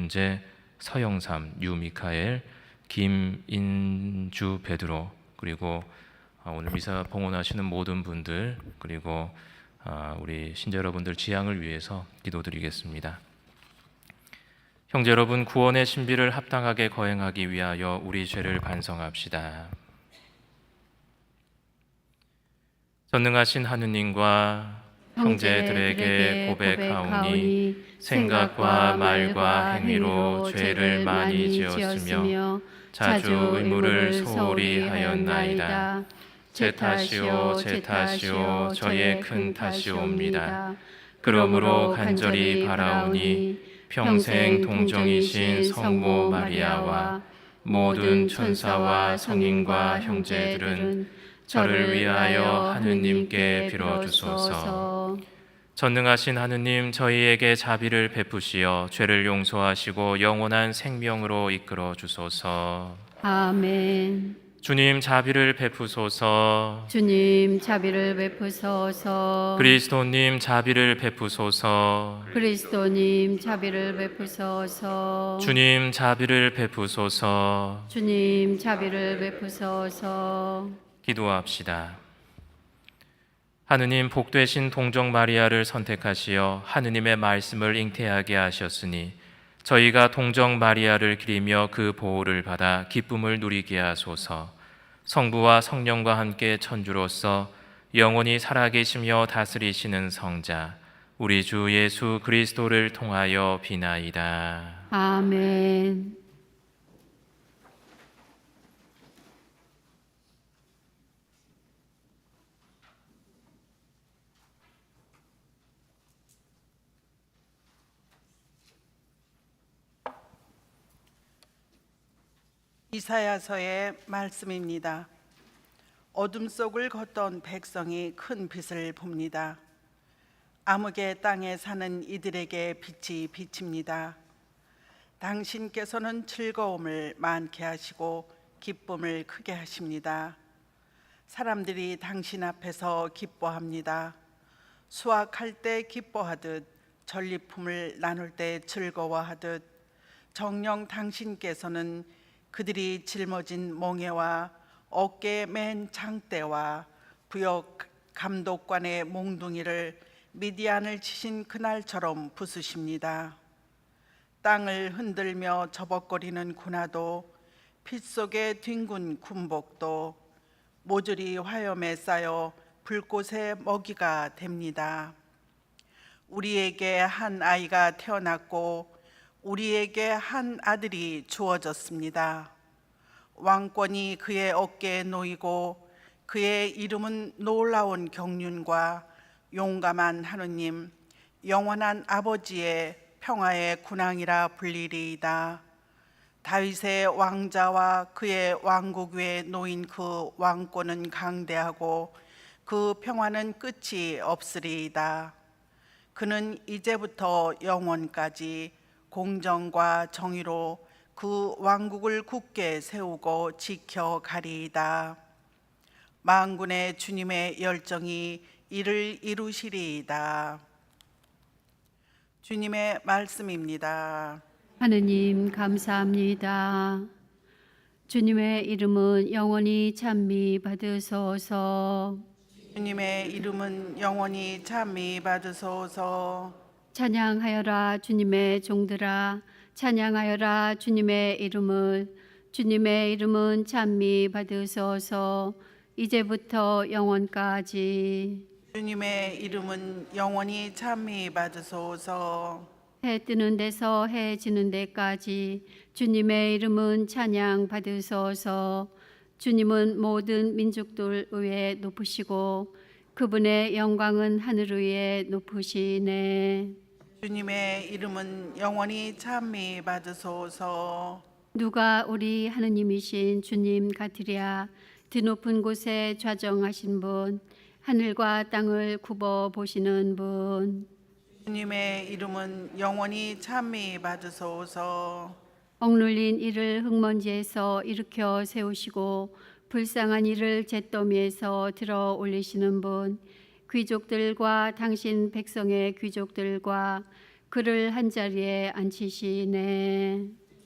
형제 서영삼, 유미카엘, 김인주 베드로, 그리고 오늘 미사 봉헌하시는 모든 분들, 그리고 우리 신자 여러분들 지향을 위해서 기도드리겠습니다. 형제 여러분, 구원의 신비를 합당하게 거행하기 위하여 우리 죄를 반성합시다. 전능하신 하느님과 형제들에게 고백하오니 생각과 말과 행위로 죄를 많이 지었으며 자주 의무를 소홀히 하였나이다. 제 탓이요 제 탓이요 저의 큰 탓이옵니다. 그러므로 간절히 바라오니 평생 동정이신 성모 마리아와 모든 천사와 성인과 형제들은 저를 위하여 하느님께 빌어주소서. 전능하신 하느님, 저희에게 자비를 베푸시어 죄를 용서하시고 영원한 생명으로 이끌어 주소서. 아멘. 주님 자비를 베푸소서. 주님 자비를 베푸소서. 그리스도님 자비를 베푸소서. 그리스도님 자비를 베푸소서. 주님 자비를 베푸소서. 주님 자비를 베푸소서. 기도합시다. 하느님, 복되신 동정 마리아를 선택하시어 하느님의 말씀을 잉태하게 하셨으니 저희가 동정 마리아를 기리며 그 보호를 받아 기쁨을 누리게 하소서. 성부와 성령과 함께 천주로서 영원히 살아계시며 다스리시는 성자 우리 주 예수 그리스도를 통하여 비나이다. 아멘. 이사야서의 말씀입니다. 어둠 속을 걷던 백성이 큰 빛을 봅니다. 암흑의 땅에 사는 이들에게 빛이 비칩니다. 당신께서는 즐거움을 많게 하시고 기쁨을 크게 하십니다. 사람들이 당신 앞에서 기뻐합니다. 수확할 때 기뻐하듯 전리품을 나눌 때 즐거워하듯 정녕 당신께서는 그들이 짊어진 몽에와 어깨에 맨 장대와 부역 감독관의 몽둥이를 미디안을 치신 그날처럼 부수십니다. 땅을 흔들며 저벅거리는 군화도 빛 속에 뒹군 군복도 모조리 화염에 쌓여 불꽃의 먹이가 됩니다. 우리에게 한 아이가 태어났고 우리에게 한 아들이 주어졌습니다. 왕권이 그의 어깨에 놓이고 그의 이름은 놀라운 경륜과 용감한 하느님, 영원한 아버지의 평화의 군왕이라 불리리이다. 다윗의 왕자와 그의 왕국 위에 놓인 그 왕권은 강대하고 그 평화는 끝이 없으리이다. 그는 이제부터 영원까지 공정과 정의로 그 왕국을 굳게 세우고 지켜가리이다. 만군의 주님의 열정이 이를 이루시리이다. 주님의 말씀입니다. 하느님 감사합니다. 주님의 이름은 영원히 찬미 받으소서. 주님의 이름은 영원히 찬미 받으소서. 찬양하여라 주님의 종들아, 찬양하여라 주님의 이름을. 주님의 이름은 찬미 받으소서. 이제부터 영원까지. 주님의 이름은 영원히 찬미 받으소서. 해 뜨는 데서 해 지는 데까지 주님의 이름은 찬양 받으소서. 주님은 모든 민족들 위에 높으시고 그분의 영광은 하늘 위에 높으시네. 주님의 이름은 영원히 찬미 받으소서. 누가 우리 하느님이신 주님 같으랴. 드높은 곳에 좌정하신 분, 하늘과 땅을 굽어 보시는 분. 주님의 이름은 영원히 찬미 받으소서. 억눌린 이를 흙먼지에서 일으켜 세우시고 불쌍한 이를 잿더미에서 들어 올리시는 분, 귀족들과 당신 백성의 귀족들과 그를 한 자리에 앉히시네.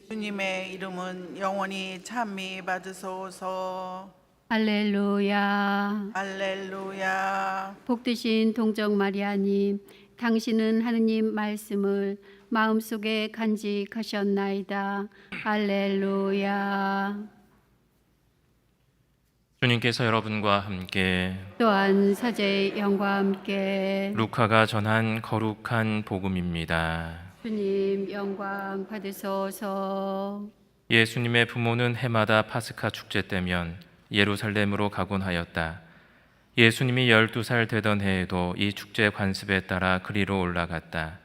주님의 이름은 영원히 찬미 받으소서. 할렐루야. 할렐루야. 복되신 동정 마리아님, 당신은 하느님 말씀을 마음속에 간직하셨나이다. 할렐루야. 주님께서 여러분과 함께 또한 사제의 영과 함께 루카가 전한 거룩한 복음입니다. 주님 영광 받으소서. 예수님의 부모는 해마다 파스카 축제 때면 예루살렘으로 가곤 하였다. 예수님이 12살 되던 해에도 이 축제 관습에 따라 그리로 올라갔다.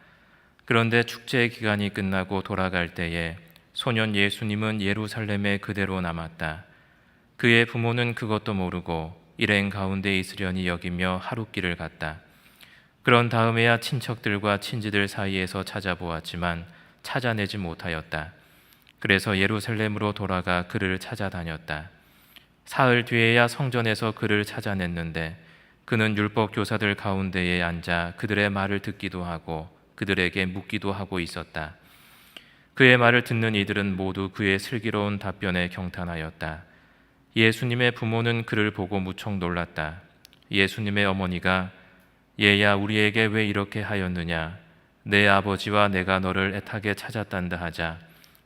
그런데 축제 기간이 끝나고 돌아갈 때에 소년 예수님은 예루살렘에 그대로 남았다. 그의 부모는 그것도 모르고 일행 가운데 있으려니 여기며 하룻길을 갔다. 그런 다음에야 친척들과 친지들 사이에서 찾아보았지만 찾아내지 못하였다. 그래서 예루살렘으로 돌아가 그를 찾아다녔다. 사흘 뒤에야 성전에서 그를 찾아냈는데 그는 율법 교사들 가운데에 앉아 그들의 말을 듣기도 하고 그들에게 묻기도 하고 있었다. 그의 말을 듣는 이들은 모두 그의 슬기로운 답변에 경탄하였다. 예수님의 부모는 그를 보고 무척 놀랐다. 예수님의 어머니가 얘야 우리에게 왜 이렇게 하였느냐? 내 아버지와 내가 너를 애타게 찾았단다 하자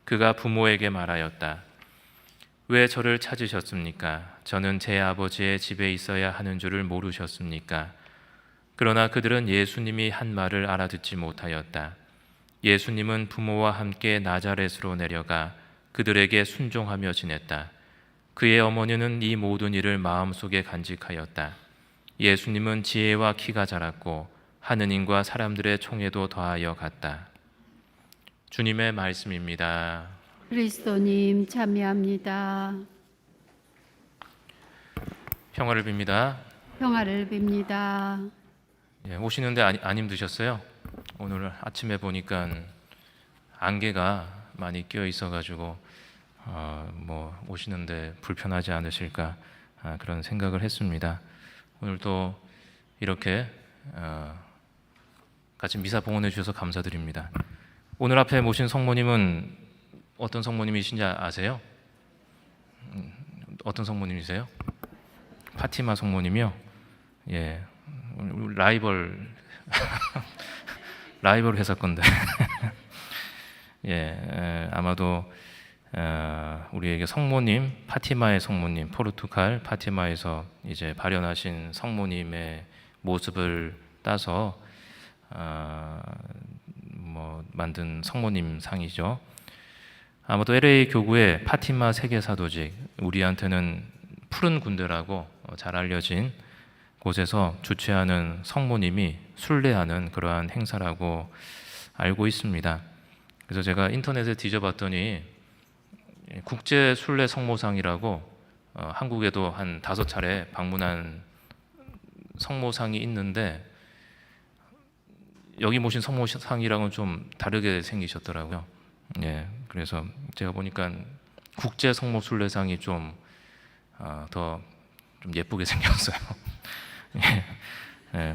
그가 부모에게 말하였다. 왜 저를 찾으셨습니까? 저는 제 아버지의 집에 있어야 하는 줄을 모르셨습니까? 그러나 그들은 예수님이 한 말을 알아듣지 못하였다. 예수님은 부모와 함께 나자렛으로 내려가 그들에게 순종하며 지냈다. 그의 어머니는 이 모든 일을 마음속에 간직하였다. 예수님은 지혜와 키가 자랐고 하느님과 사람들의 총애도 더하여 갔다. 주님의 말씀입니다. 그리스도님 참여합니다. 평화를 빕니다. 평화를 빕니다. 오시는데 안 힘드셨어요? 오늘 아침에 보니까 안개가 많이 끼어 있어가지고 오시는데 불편하지 않으실까 그런 생각을 했습니다. 오늘도 이렇게 같이 미사 봉헌해 주셔서 감사드립니다. 오늘 앞에 모신 성모님은 어떤 성모님이신지 아세요? 어떤 성모님이세요? 파티마 성모님이요? 예, 라이벌 회사 건데 아마도 우리에게 성모님, 파티마의 성모님, 포르투갈 파티마에서 이제 발현하신 성모님의 모습을 따서 만든 성모님 상이죠. 아마도 LA 교구의 파티마 세계사도직, 우리한테는 푸른 군대라고 잘 알려진 곳에서 주최하는 성모님이 순례하는 그러한 행사라고 알고 있습니다. 그래서 제가 인터넷에 뒤져봤더니 국제 순례 성모상이라고 한국에도 한 5차례 방문한 성모상이 있는데 여기 모신 성모상이랑은 좀 다르게 생기셨더라고요. 그래서 제가 보니까 국제 성모 순례상이 좀 예쁘게 생겼어요.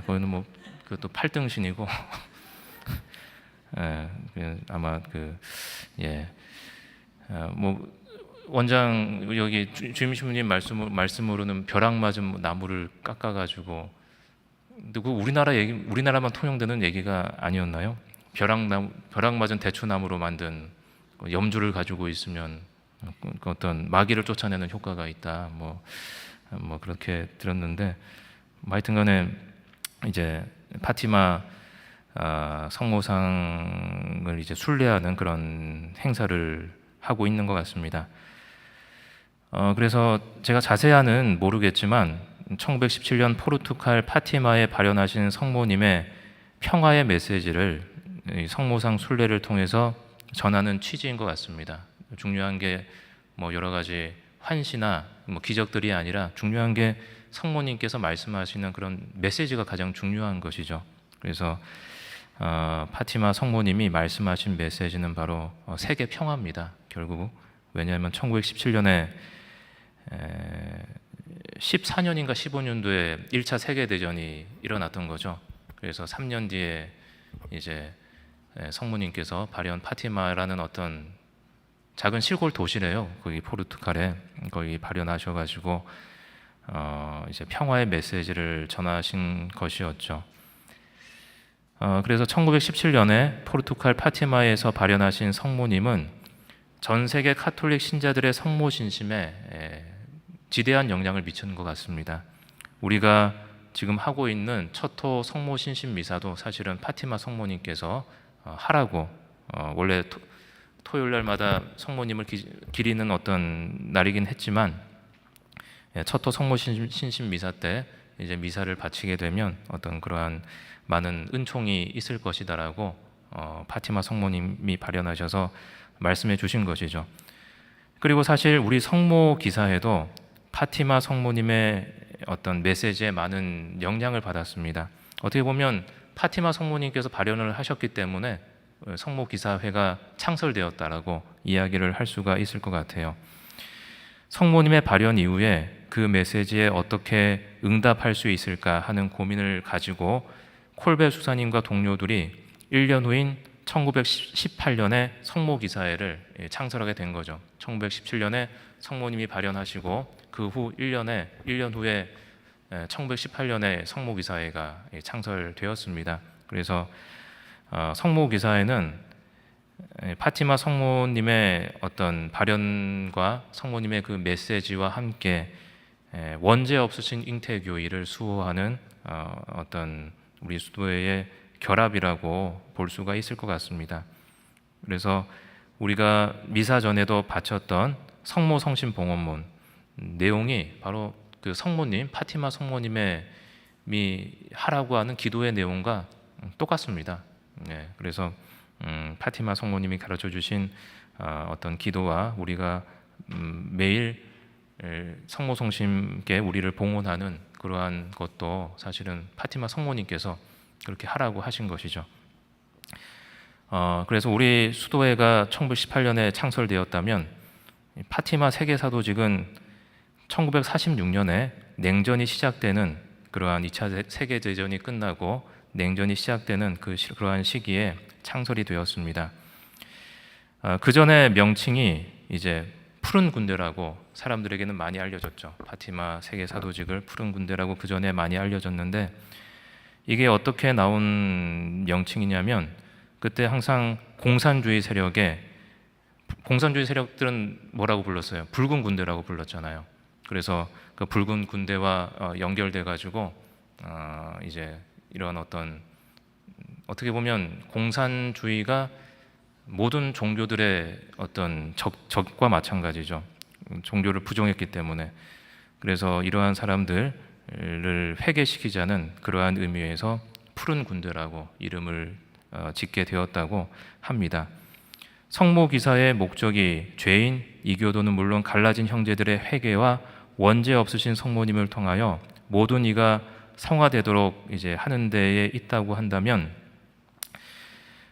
거기는 그것도 8등신이고 아마 원장 여기 주임신부님 말씀으로는 벼락 맞은 나무를 깎아가지고 근데 그 우리나라만 통용되는 얘기가 아니었나요? 벼락 맞은 대추나무로 만든 염주를 가지고 있으면 어떤 마귀를 쫓아내는 효과가 있다. 그렇게 들었는데 하여튼간에 이제 파티마 성모상을 이제 순례하는 그런 행사를 하고 있는 것 같습니다. 그래서 제가 자세히는 모르겠지만 1917년 포르투갈 파티마에 발현하신 성모님의 평화의 메시지를 성모상 순례를 통해서 전하는 취지인 것 같습니다. 중요한 게 여러 가지 환시나 기적들이 아니라 중요한 게 성모님께서 말씀하시는 그런 메시지가 가장 중요한 것이죠. 그래서 파티마 성모님이 말씀하신 메시지는 바로 세계 평화입니다. 결국 왜냐하면 1917년에 14년인가 15년도에 1차 세계대전이 일어났던 거죠. 그래서 3년 뒤에 이제 성모님께서 발현 파티마라는 어떤 작은 시골 도시래요. 거기 포르투갈에 거기 발현하셔가지고 이제 평화의 메시지를 전하신 것이었죠. 그래서 1917년에 포르투갈 파티마에서 발현하신 성모님은 전 세계 카톨릭 신자들의 성모 신심에 지대한 영향을 미치는 것 같습니다. 우리가 지금 하고 있는 첫토 성모 신심 미사도 사실은 파티마 성모님께서 하라고 원래 토요일 날마다 성모님을 기리는 어떤 날이긴 했지만 첫토 성모 신심 미사 때 이제 미사를 바치게 되면 어떤 그러한 많은 은총이 있을 것이다라고 파티마 성모님이 발현하셔서 말씀해 주신 것이죠. 그리고 사실 우리 성모 기사에도 파티마 성모님의 어떤 메시지에 많은 영향을 받았습니다. 어떻게 보면 파티마 성모님께서 발현을 하셨기 때문에 성모 기사회가 창설되었다라고 이야기를 할 수가 있을 것 같아요. 성모님의 발현 이후에 그 메시지에 어떻게 응답할 수 있을까 하는 고민을 가지고 콜베 수사님과 동료들이 1년 후인 1918년에 성모 기사회를 창설하게 된 거죠. 1917년에 성모님이 발현하시고 그 후 1년 후에 1918년에 성모 기사회가 창설되었습니다. 그래서 성모 기사회는 파티마 성모님의 어떤 발현과 성모님의 그 메시지와 함께 원죄 없으신 잉태교의를 수호하는 어떤 우리 수도회의 결합이라고 볼 수가 있을 것 같습니다. 그래서 우리가 미사 전에도 바쳤던 성모 성심 봉헌문 내용이 바로 그 성모님 파티마 성모님의 하라고 하는 기도의 내용과 똑같습니다. 그래서 파티마 성모님이 가르쳐 주신 어떤 기도와 우리가 매일 성모 성심께 우리를 봉헌하는 그러한 것도 사실은 파티마 성모님께서 그렇게 하라고 하신 것이죠. 그래서 우리 수도회가 1918년에 창설되었다면 파티마 세계사도직은 1946년에 냉전이 시작되는 그러한 2차 세계대전이 끝나고 냉전이 시작되는 그러한 시기에 창설이 되었습니다. 그 전에 명칭이 이제 푸른 군대라고 사람들에게는 많이 알려졌죠. 파티마 세계사도직을 푸른 군대라고 그 전에 많이 알려졌는데 이게 어떻게 나온 명칭이냐면 그때 항상 공산주의 세력들은 뭐라고 불렀어요? 붉은 군대라고 불렀잖아요. 그래서 그 붉은 군대와 연결돼 가지고 이제 이런 어떻게 보면 공산주의가 모든 종교들의 어떤 적과 마찬가지죠. 종교를 부정했기 때문에. 그래서 이러한 사람들을 회개시키자는 그러한 의미에서 푸른 군대라고 이름을 짓게 되었다고 합니다. 성모 기사의 목적이 죄인, 이교도는 물론 갈라진 형제들의 회개와 원죄 없으신 성모님을 통하여 모든 이가 성화되도록 이제 하는 데에 있다고 한다면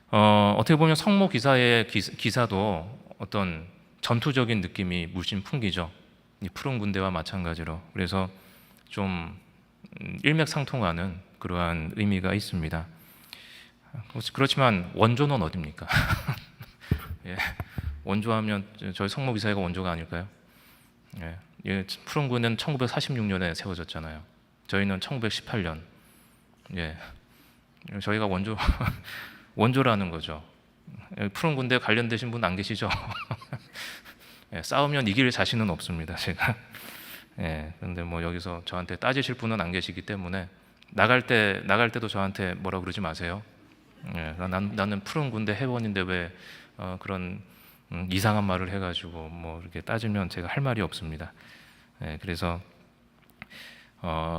어떻게 보면 성모 기사의 기사도 어떤 전투적인 느낌이 물씬 풍기죠. 이 푸른 군대와 마찬가지로. 그래서 좀 일맥상통하는 그러한 의미가 있습니다. 그렇지만 원조는 어디입니까? 예, 원조하면 저희 성모 기사회가 원조가 아닐까요? 예, 푸른 군대는 1946년에 세워졌잖아요. 저희는 1918년. 예, 저희가 원조라는 거죠. 푸른 군대 관련되신 분 안 계시죠? 예, 싸우면 이길 자신은 없습니다, 제가. 예, 근데 뭐 여기서 저한테 따지실 분은 안 계시기 때문에 나갈 때도 저한테 뭐라 그러지 마세요. 예, 나는 푸른 군대 회원인데 왜 그런 이상한 말을 해가지고 뭐 이렇게 따지면 제가 할 말이 없습니다. 예, 그래서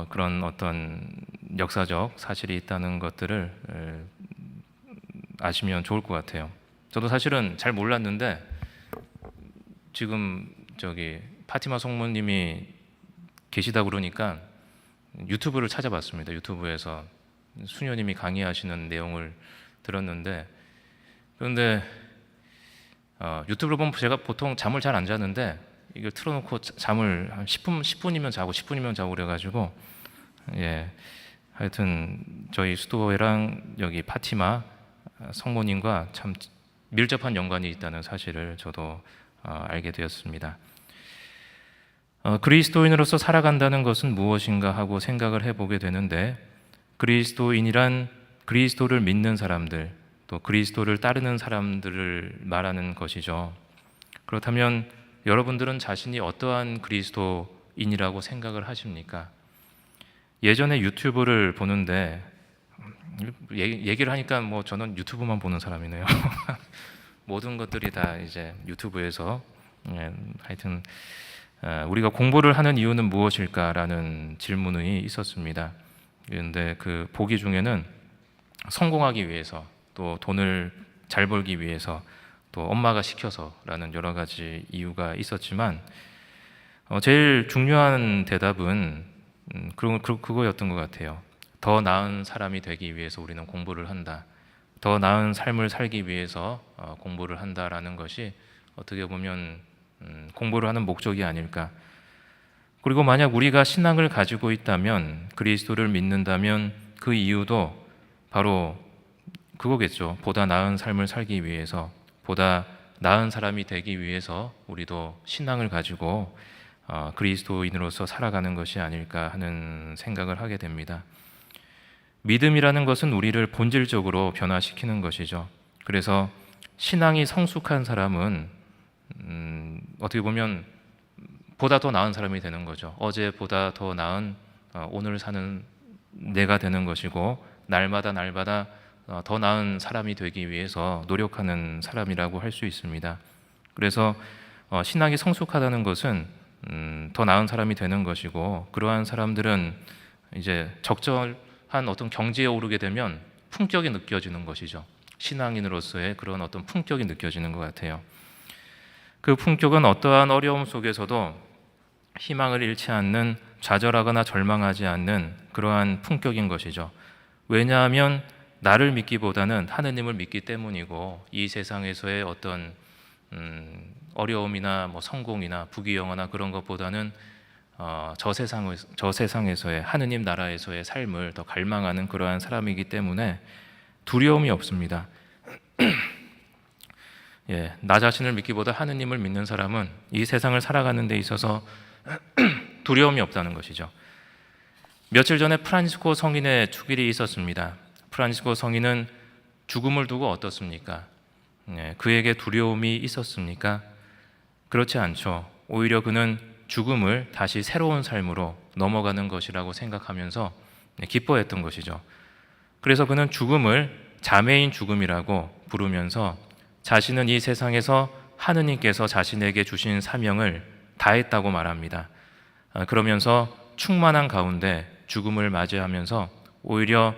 그런 어떤 역사적 사실이 있다는 것들을 아시면 좋을 것 같아요. 저도 사실은 잘 몰랐는데 지금 저기 파티마 성모님이 계시다 그러니까 유튜브를 찾아봤습니다. 유튜브에서 수녀님이 강의하시는 내용을 들었는데 그런데 유튜브를 보면 제가 보통 잠을 잘 안 자는데 이걸 틀어놓고 잠을 한 10분이면 자고 10분이면 자고 그래가지고 예 하여튼 저희 수도회랑 여기 파티마 성모님과 참 밀접한 연관이 있다는 사실을 저도 알게 되었습니다. 그리스도인으로서 살아간다는 것은 무엇인가 하고 생각을 해보게 되는데, 그리스도인이란 그리스도를 믿는 사람들, 또 그리스도를 따르는 사람들을 말하는 것이죠. 그렇다면 여러분들은 자신이 어떠한 그리스도인이라고 생각을 하십니까? 예전에 유튜브를 보는데, 얘기를 하니까 뭐 저는 유튜브만 보는 사람이네요. 모든 것들이 다 이제 유튜브에서, 하여튼 우리가 공부를 하는 이유는 무엇일까라는 질문이 있었습니다. 그런데 그 보기 중에는 성공하기 위해서, 또 돈을 잘 벌기 위해서, 또 엄마가 시켜서라는 여러 가지 이유가 있었지만, 제일 중요한 대답은 그거였던 것 같아요. 더 나은 사람이 되기 위해서 우리는 공부를 한다. 더 나은 삶을 살기 위해서 공부를 한다라는 것이 어떻게 보면 공부를 하는 목적이 아닐까. 그리고 만약 우리가 신앙을 가지고 있다면, 그리스도를 믿는다면 그 이유도 바로 그거겠죠. 보다 나은 삶을 살기 위해서, 보다 나은 사람이 되기 위해서 우리도 신앙을 가지고 그리스도인으로서 살아가는 것이 아닐까 하는 생각을 하게 됩니다. 믿음이라는 것은 우리를 본질적으로 변화시키는 것이죠. 그래서 신앙이 성숙한 사람은 어떻게 보면 보다 더 나은 사람이 되는 거죠. 어제보다 더 나은 오늘 사는 내가 되는 것이고, 날마다 더 나은 사람이 되기 위해서 노력하는 사람이라고 할 수 있습니다. 그래서 신앙이 성숙하다는 것은 더 나은 사람이 되는 것이고, 그러한 사람들은 이제 적절한 어떤 경지에 오르게 되면 품격이 느껴지는 것이죠. 신앙인으로서의 그런 어떤 품격이 느껴지는 것 같아요. 그 품격은 어떠한 어려움 속에서도 희망을 잃지 않는, 좌절하거나 절망하지 않는 그러한 품격인 것이죠. 왜냐하면 나를 믿기보다는 하느님을 믿기 때문이고, 이 세상에서의 어떤 어려움이나 뭐 성공이나 부귀영화나 그런 것보다는 저 세상에서의 하느님 나라에서의 삶을 더 갈망하는 그러한 사람이기 때문에 두려움이 없습니다. 나 자신을 믿기보다 하느님을 믿는 사람은 이 세상을 살아가는 데 있어서 두려움이 없다는 것이죠. 며칠 전에 프란치스코 성인의 축일이 있었습니다. 프란치스코 성인은 죽음을 두고 어떻습니까? 그에게 두려움이 있었습니까? 그렇지 않죠. 오히려 그는 죽음을 다시 새로운 삶으로 넘어가는 것이라고 생각하면서 기뻐했던 것이죠. 그래서 그는 죽음을 자매인 죽음이라고 부르면서 자신은 이 세상에서 하느님께서 자신에게 주신 사명을 다했다고 말합니다. 그러면서 충만한 가운데 죽음을 맞이하면서 오히려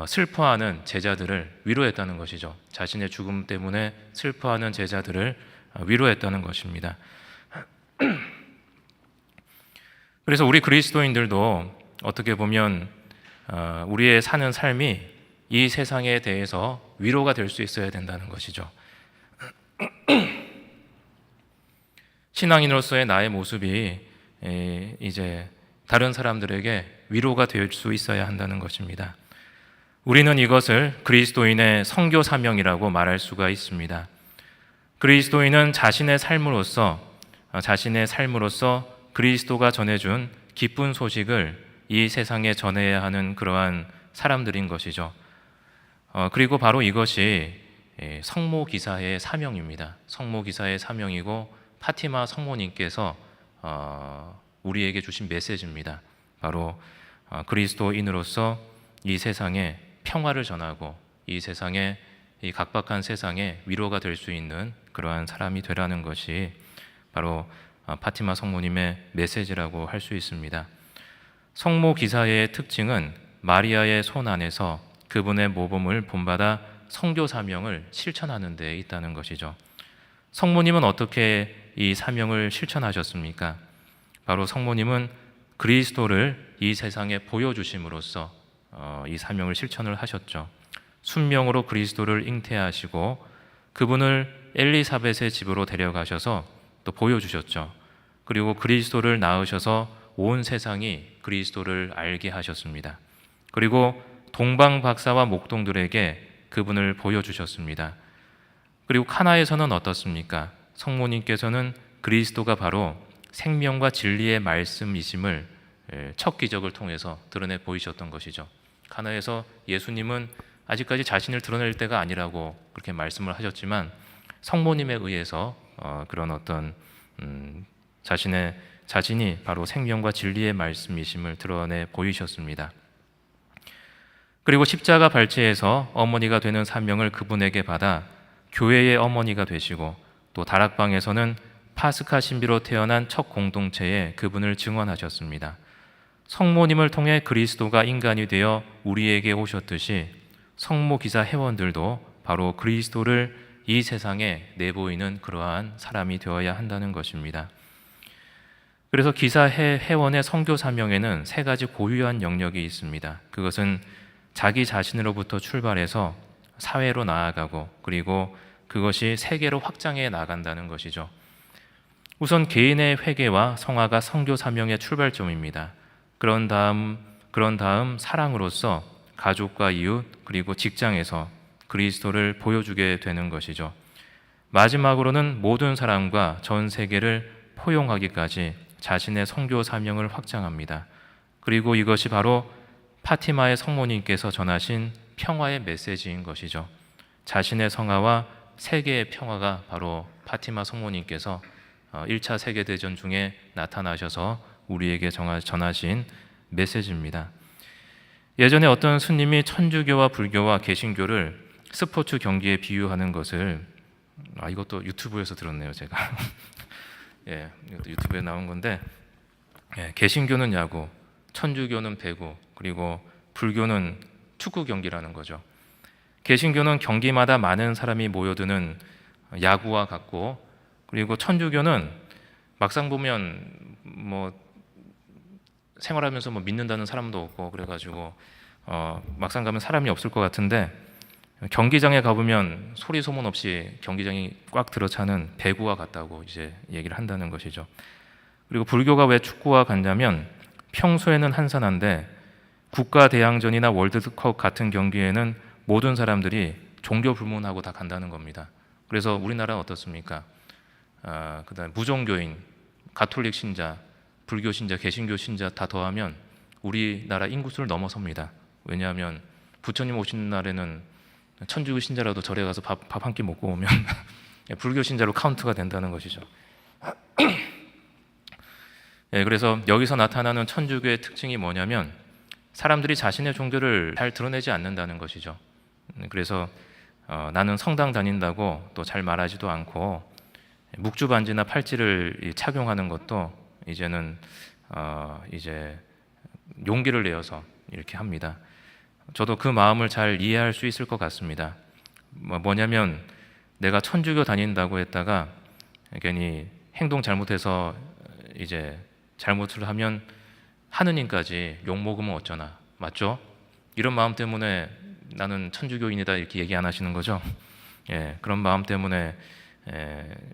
슬퍼하는 제자들을 위로했다는 것이죠. 자신의 죽음 때문에 슬퍼하는 제자들을 위로했다는 것입니다. 그래서 우리 그리스도인들도 어떻게 보면 우리의 사는 삶이 이 세상에 대해서 위로가 될 수 있어야 된다는 것이죠. 신앙인으로서의 나의 모습이 이제 다른 사람들에게 위로가 될 수 있어야 한다는 것입니다. 우리는 이것을 그리스도인의 선교 사명이라고 말할 수가 있습니다. 그리스도인은 자신의 삶으로서 그리스도가 전해준 기쁜 소식을 이 세상에 전해야 하는 그러한 사람들인 것이죠. 그리고 바로 이것이 성모 기사의 사명입니다. 성모 기사의 사명이고 파티마 성모님께서 우리에게 주신 메시지입니다. 바로 그리스도인으로서 이 세상에 평화를 전하고 이 세상에, 이 각박한 세상에 위로가 될 수 있는 그러한 사람이 되라는 것이 바로 파티마 성모님의 메시지라고 할 수 있습니다. 성모 기사의 특징은 마리아의 손 안에서 그분의 모범을 본받아 선교 사명을 실천하는 데 있다는 것이죠. 성모님은 어떻게 이 사명을 실천하셨습니까? 바로 성모님은 그리스도를 이 세상에 보여주심으로써 이 사명을 실천을 하셨죠. 순명으로 그리스도를 잉태하시고 그분을 엘리사벳의 집으로 데려가셔서 또 보여주셨죠. 그리고 그리스도를 낳으셔서 온 세상이 그리스도를 알게 하셨습니다. 그리고 동방 박사와 목동들에게 그분을 보여주셨습니다. 그리고 카나에서는 어떻습니까? 성모님께서는 그리스도가 바로 생명과 진리의 말씀이심을 첫 기적을 통해서 드러내 보이셨던 것이죠. 카나에서 예수님은 아직까지 자신을 드러낼 때가 아니라고 그렇게 말씀을 하셨지만 성모님에 의해서 그런 어떤 자신이 바로 생명과 진리의 말씀이심을 드러내 보이셨습니다. 그리고 십자가 발치에서 어머니가 되는 사명을 그분에게 받아 교회의 어머니가 되시고 또 다락방에서는 파스카 신비로 태어난 첫 공동체에 그분을 증언하셨습니다. 성모님을 통해 그리스도가 인간이 되어 우리에게 오셨듯이 성모 기사 회원들도 바로 그리스도를 이 세상에 내보이는 그러한 사람이 되어야 한다는 것입니다. 그래서 기사 회원의 선교 사명에는 세 가지 고유한 영역이 있습니다. 그것은 자기 자신으로부터 출발해서 사회로 나아가고 그리고 그것이 세계로 확장해 나간다는 것이죠. 우선 개인의 회개와 성화가 선교 사명의 출발점입니다. 그런 다음 사랑으로서 가족과 이웃 그리고 직장에서 그리스도를 보여주게 되는 것이죠. 마지막으로는 모든 사람과 전 세계를 포용하기까지 자신의 선교 사명을 확장합니다. 그리고 이것이 바로 파티마의 성모님께서 전하신 평화의 메시지인 것이죠. 자신의 성화와 세계의 평화가 바로 파티마 성모님께서 1차 세계대전 중에 나타나셔서 우리에게 전하신 메시지입니다. 예전에 어떤 스님이 천주교와 불교와 개신교를 스포츠 경기에 비유하는 것을 이것도 유튜브에서 들었네요, 제가. 예, 이것도 유튜브에 나온 건데 개신교는 야구, 천주교는 배구, 그리고 불교는 축구 경기라는 거죠. 개신교는 경기마다 많은 사람이 모여드는 야구와 같고, 그리고 천주교는 막상 보면 생활하면서 믿는다는 사람도 없고 그래가지고 막상 가면 사람이 없을 것 같은데 경기장에 가보면 소리 소문 없이 경기장이 꽉 들어차는 배구와 같다고 이제 얘기를 한다는 것이죠. 그리고 불교가 왜 축구와 같냐면 평소에는 한산한데 국가 대항전이나 월드컵 같은 경기에는 모든 사람들이 종교 불문하고 다 간다는 겁니다. 그래서 우리나라는 어떻습니까? 그다음에 무종교인, 가톨릭 신자, 불교 신자, 개신교 신자 다 더하면 우리나라 인구수를 넘어섭니다. 왜냐하면 부처님 오시는 날에는 천주교 신자라도 절에 가서 밥 한 끼 먹고 오면 불교 신자로 카운트가 된다는 것이죠. 그래서 여기서 나타나는 천주교의 특징이 뭐냐면 사람들이 자신의 종교를 잘 드러내지 않는다는 것이죠. 그래서 나는 성당 다닌다고 또 잘 말하지도 않고 묵주 반지나 팔찌를 착용하는 것도 이제는 이제 용기를 내어서 이렇게 합니다. 저도 그 마음을 잘 이해할 수 있을 것 같습니다. 뭐냐면 내가 천주교 다닌다고 했다가 괜히 행동 잘못해서 이제 잘못을 하면 하느님까지 욕 먹으면 어쩌나, 맞죠? 이런 마음 때문에 나는 천주교인이다 이렇게 얘기 안 하시는 거죠? 그런 마음 때문에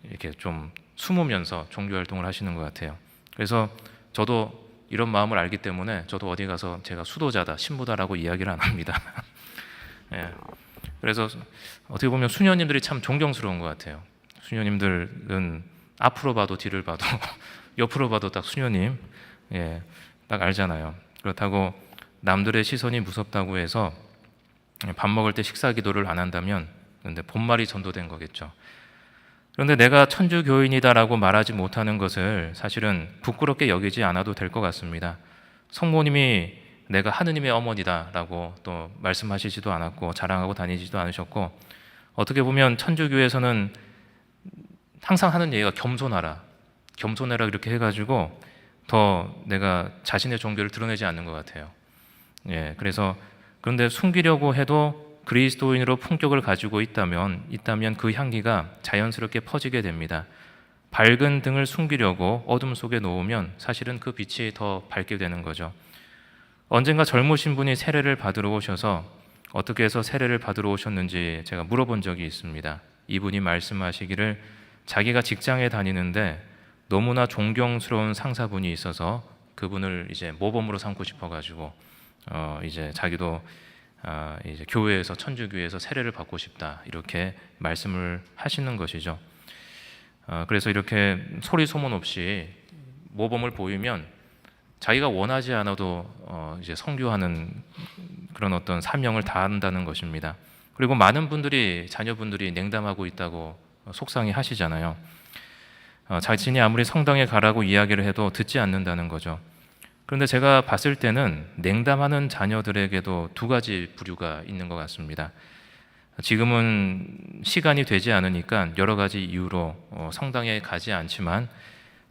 이렇게 좀 숨으면서 종교 활동을 하시는 것 같아요. 그래서 저도 이런 마음을 알기 때문에 저도 어디 가서 제가 수도자다, 신부다라고 이야기를 안 합니다. 그래서 어떻게 보면 수녀님들이 참 존경스러운 것 같아요. 수녀님들은 앞으로 봐도 뒤를 봐도 옆으로 봐도 딱 수녀님, 딱 알잖아요. 그렇다고 남들의 시선이 무섭다고 해서 밥 먹을 때 식사 기도를 안 한다면 근데 본말이 전도된 거겠죠. 그런데 내가 천주교인이다라고 말하지 못하는 것을 사실은 부끄럽게 여기지 않아도 될 것 같습니다. 성모님이 내가 하느님의 어머니다라고 또 말씀하시지도 않았고 자랑하고 다니지도 않으셨고 어떻게 보면 천주교에서는 항상 하는 얘기가 겸손하라 이렇게 해가지고 더 내가 자신의 종교를 드러내지 않는 것 같아요. 그래서 그런데 숨기려고 해도 그리스도인으로 품격을 가지고 있다면 그 향기가 자연스럽게 퍼지게 됩니다. 밝은 등을 숨기려고 어둠 속에 놓으면 사실은 그 빛이 더 밝게 되는 거죠. 언젠가 젊으신 분이 세례를 받으러 오셔서 어떻게 해서 세례를 받으러 오셨는지 제가 물어본 적이 있습니다. 이분이 말씀하시기를 자기가 직장에 다니는데 너무나 존경스러운 상사분이 있어서 그분을 이제 모범으로 삼고 싶어가지고 이제 자기도 이제 교회에서 천주교에서 세례를 받고 싶다 이렇게 말씀을 하시는 것이죠. 그래서 이렇게 소리 소문 없이 모범을 보이면 자기가 원하지 않아도 이제 선교하는 그런 어떤 사명을 다한다는 것입니다. 그리고 많은 분들이 자녀분들이 냉담하고 있다고 속상해 하시잖아요. 자신이 아무리 성당에 가라고 이야기를 해도 듣지 않는다는 거죠. 그런데 제가 봤을 때는 냉담하는 자녀들에게도 두 가지 부류가 있는 것 같습니다. 지금은 시간이 되지 않으니까 여러 가지 이유로 성당에 가지 않지만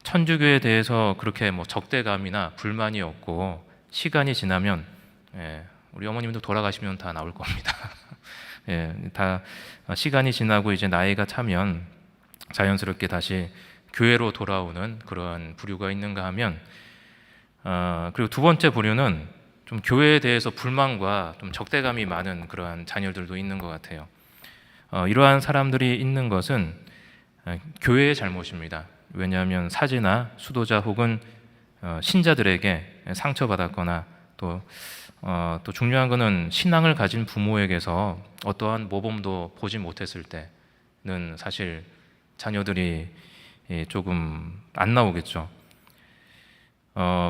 천주교에 대해서 그렇게 뭐 적대감이나 불만이 없고 시간이 지나면 우리 어머님도 돌아가시면 다 나올 겁니다. 다 시간이 지나고 이제 나이가 차면 자연스럽게 다시 교회로 돌아오는 그러한 부류가 있는가 하면 그리고 두 번째 부류는 좀 교회에 대해서 불만과 좀 적대감이 많은 그러한 자녀들도 있는 것 같아요. 이러한 사람들이 있는 것은 교회의 잘못입니다. 왜냐하면 사제나 수도자 혹은 신자들에게 상처받았거나 또 중요한 것은 신앙을 가진 부모에게서 어떠한 모범도 보지 못했을 때는 사실 자녀들이 조금 안 나오겠죠.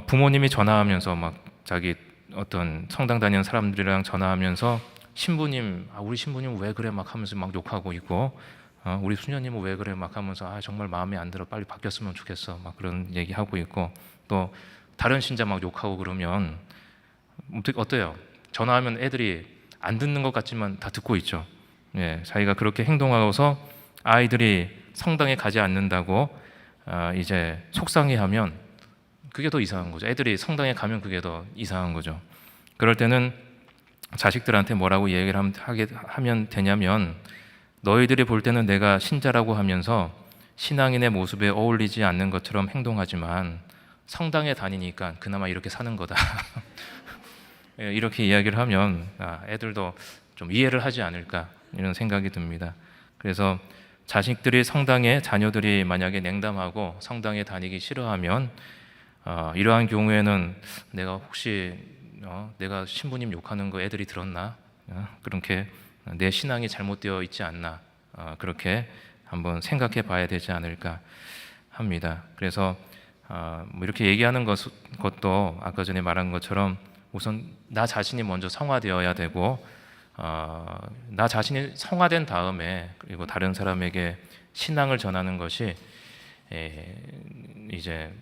부모님이 전화하면서 막 자기 어떤 성당 다니는 사람들이랑 전화하면서 신부님, 우리 신부님 왜 그래 막 하면서 막 욕하고 있고 우리 수녀님은 왜 그래 막 하면서 정말 마음에 안 들어 빨리 바뀌었으면 좋겠어 막 그런 얘기하고 있고 또 다른 신자 막 욕하고 그러면 어때요? 전화하면 애들이 안 듣는 것 같지만 다 듣고 있죠. 자기가 그렇게 행동하고서 아이들이 성당에 가지 않는다고 이제 속상해하면 그게 더 이상한 거죠. 애들이 성당에 가면 그게 더 이상한 거죠. 그럴 때는 자식들한테 뭐라고 얘기를 하면 되냐면 너희들이 볼 때는 내가 신자라고 하면서 신앙인의 모습에 어울리지 않는 것처럼 행동하지만 성당에 다니니까 그나마 이렇게 사는 거다. 이렇게 이야기를 하면 애들도 좀 이해를 하지 않을까 이런 생각이 듭니다. 그래서 자식들이 성당에 자녀들이 만약에 냉담하고 성당에 다니기 싫어하면 이러한 경우에는 내가 혹시 내가 신부님 욕하는 거 애들이 들었나? 그렇게 내 신앙이 잘못되어 있지 않나? 그렇게 한번 생각해 봐야 되지 않을까 합니다. 그래서 뭐 이렇게 얘기하는 것도 아까 전에 말한 것처럼 우선 나 자신이 먼저 성화되어야 되고 나 자신이 성화된 다음에 그리고 다른 사람에게 신앙을 전하는 것이 이제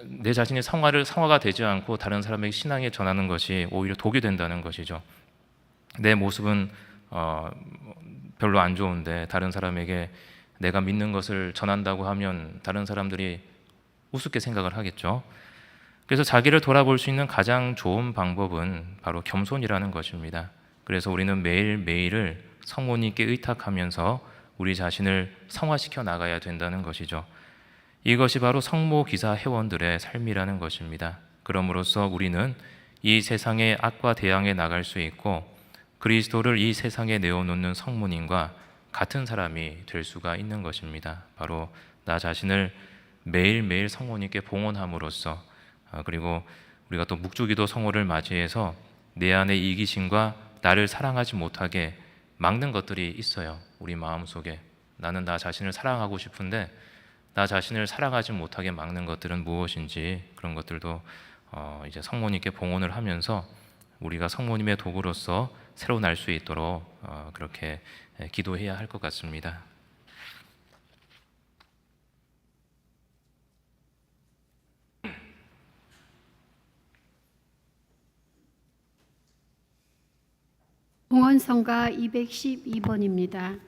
내 자신이 성화가 되지 않고 다른 사람에게 신앙에 전하는 것이 오히려 독이 된다는 것이죠. 내 모습은 별로 안 좋은데 다른 사람에게 내가 믿는 것을 전한다고 하면 다른 사람들이 우습게 생각을 하겠죠. 그래서 자기를 돌아볼 수 있는 가장 좋은 방법은 바로 겸손이라는 것입니다. 그래서 우리는 매일매일을 성모님께 의탁하면서 우리 자신을 성화시켜 나가야 된다는 것이죠. 이것이 바로 성모 기사 회원들의 삶이라는 것입니다. 그럼으로써 우리는 이 세상의 악과 대항해 나갈 수 있고 그리스도를 이 세상에 내어놓는 성모님과 같은 사람이 될 수가 있는 것입니다. 바로 나 자신을 매일매일 성모님께 봉헌함으로써 그리고 우리가 또 묵주기도 성호를 맞이해서 내 안의 이기심과 나를 사랑하지 못하게 막는 것들이 있어요. 우리 마음속에 나는 나 자신을 사랑하고 싶은데 나 자신을 사랑하지 못하게 막는 것들은 무엇인지 그런 것들도 이제 성모님께 봉헌을 하면서 우리가 성모님의 도구로서 새로 날 수 있도록 그렇게 기도해야 할 것 같습니다. 봉헌성가 212번입니다.